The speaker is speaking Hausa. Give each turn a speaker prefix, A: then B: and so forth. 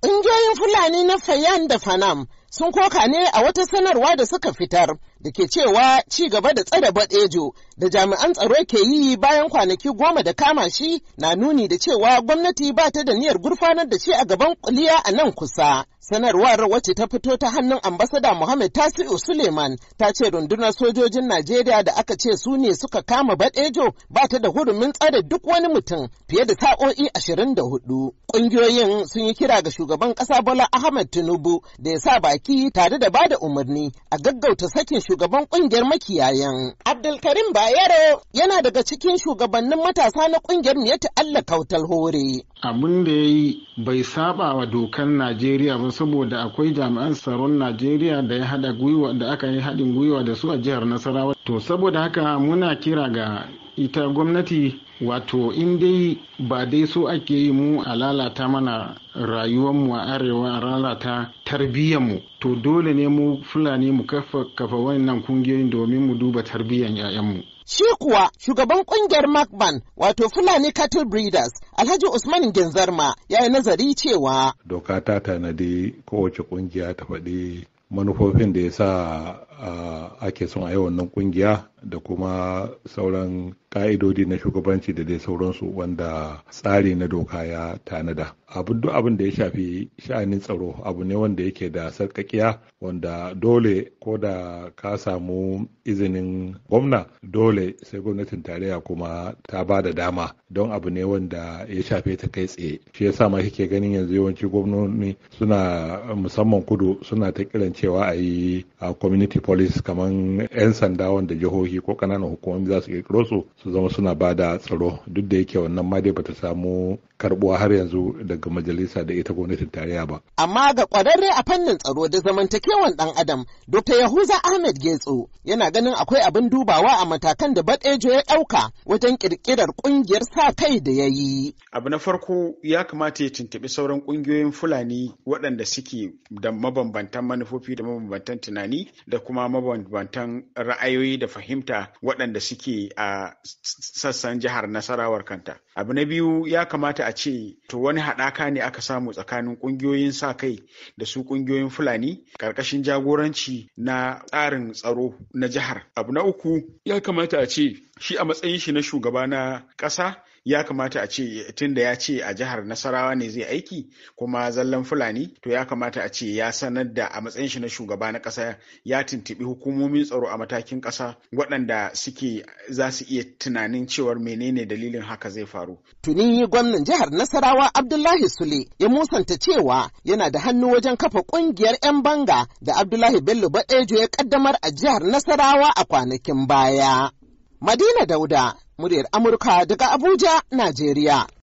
A: Ƙungiyoyin Fulani na Fayan da Fanam sun koka ne a wata sanarwa da suka fitar da ke cewa ci gaba da tsare Bodejo da jami'an tsaro ke yi bayan kwanaki 10 da kama shi na nuni da cewa gwamnati ba ta da niyyar gurfanar da shi a gaban kuliya a nan kusa. Sanarwar wacce ta fito ta hannun ambasada Muhammad Tasi'u Suleiman ta ce rundunar sojojin Najeriya da aka ce su ne suka kama Bodejo ba ta da hurumin tsare duk wani mutum fiye da sa'o'i 24. Ƙungiyoyin sun yi kira ga shugaban ƙasa Bola Ahmed Tinubu da ya sa baki tare da bada umarni a gaggauta sakin shugaban ƙungiyar makiyayan. Abdulkarim Bayero yana daga cikin shugabannin matasa na ƙungiyar Miyatti Allah Kautal Hore.
B: Abin da ya yi bai saba wa dokan Najeriya ba saboda akwai jami'an tsaron Najeriya da ya aka yi haɗin gwiwa da su a jihar Nasarawa. To saboda haka muna kira ga ita gwamnati wato in dai ba dai so ake yi mu a lalata mana rayuwarmu a arewa a lalata tarbiyyarmu to dole ne mu Fulani mu kafa wannan kungiyoyin domin mu duba tarbiyyar 'ya'yanmu.
A: Shi kuwa shugaban kungiyar Makban wato Fulani Cattle Breeders Alhaji Usman Genzarma ya yi nazari cewa
C: doka ta tanadi kowace kungiya ta faɗi manufofin da ya sa ake son a yi wannan kungiya da kuma sauran ka'idodi na shugabanci da dai sauransu wanda tsari na doka ya tanada. Duk abin da ya shafi sha'anin tsaro abu ne wanda yake da sarkakiya wanda dole ko da ka samu izinin gwamna dole sai gwamnatin tarayya kuma ta ba da dama don abu ne wanda ya shafe ta kai tsaye. Shi yasa ma kike ganin yanzu yawanci gwamnoni suna musamman kudu suna ta kiran cewa a yi community police kamar 'yan sanda wanda jihohi ko kananan hukumomi za su kirkiro su zama suna ba da tsaro duk da yake wannan ma dai bata samu karbuwa har yanzu daga majalisa da ita gwamnatin tarayya ba.
A: Amma ga kwararre a fannin tsaro da zamantakewan dan adam Dr. Yahuza Ahmed Getso yana ganin akwai abin dubawa a matakan da Bodejo ya dauka wajen kirkirar kungiyar sa kai da ya yi.
D: Abu na farko ya kamata ya tuntuɓi sauran kungiyoyin Fulani waɗanda suke da mabambantan manufofi da mabambantan tunani da kuma mabambantan ra'ayoyi da fahimta waɗanda suke a sassan jihar Nasarawar kanta. Abu na biyu ya kamata a ce to wani haɗaka ne aka samu tsakanin ƙungiyoyin sa kai da su ƙungiyoyin Fulani ƙarƙashin jagoranci na tsarin tsaro na jihar. Abu na uku ya kamata a ce shi a matsayin shi na shugaba na ƙasa ya kamata a ce tun da ya ce a jihar Nasarawa ne zai aiki kuma zallan Fulani to ya kamata a ce ya sanar da a matsayin shi na shugaba na ƙasa ya tuntuɓi hukumomin tsaro a matakin ƙasa waɗanda suke za su iya tunanin cewar menene dalilin haka zai faru.
A: Tuni gwamnan jihar Nasarawa Abdullahi Sule ya musanta cewa yana da hannu wajen kafa ƙungiyar 'yan banga da Abdullahi Bello Bodejo ya ƙaddamar a jihar Nasarawa a kwanakin baya. Madina Dauda, muryar Amurka daga Abuja, Najeriya.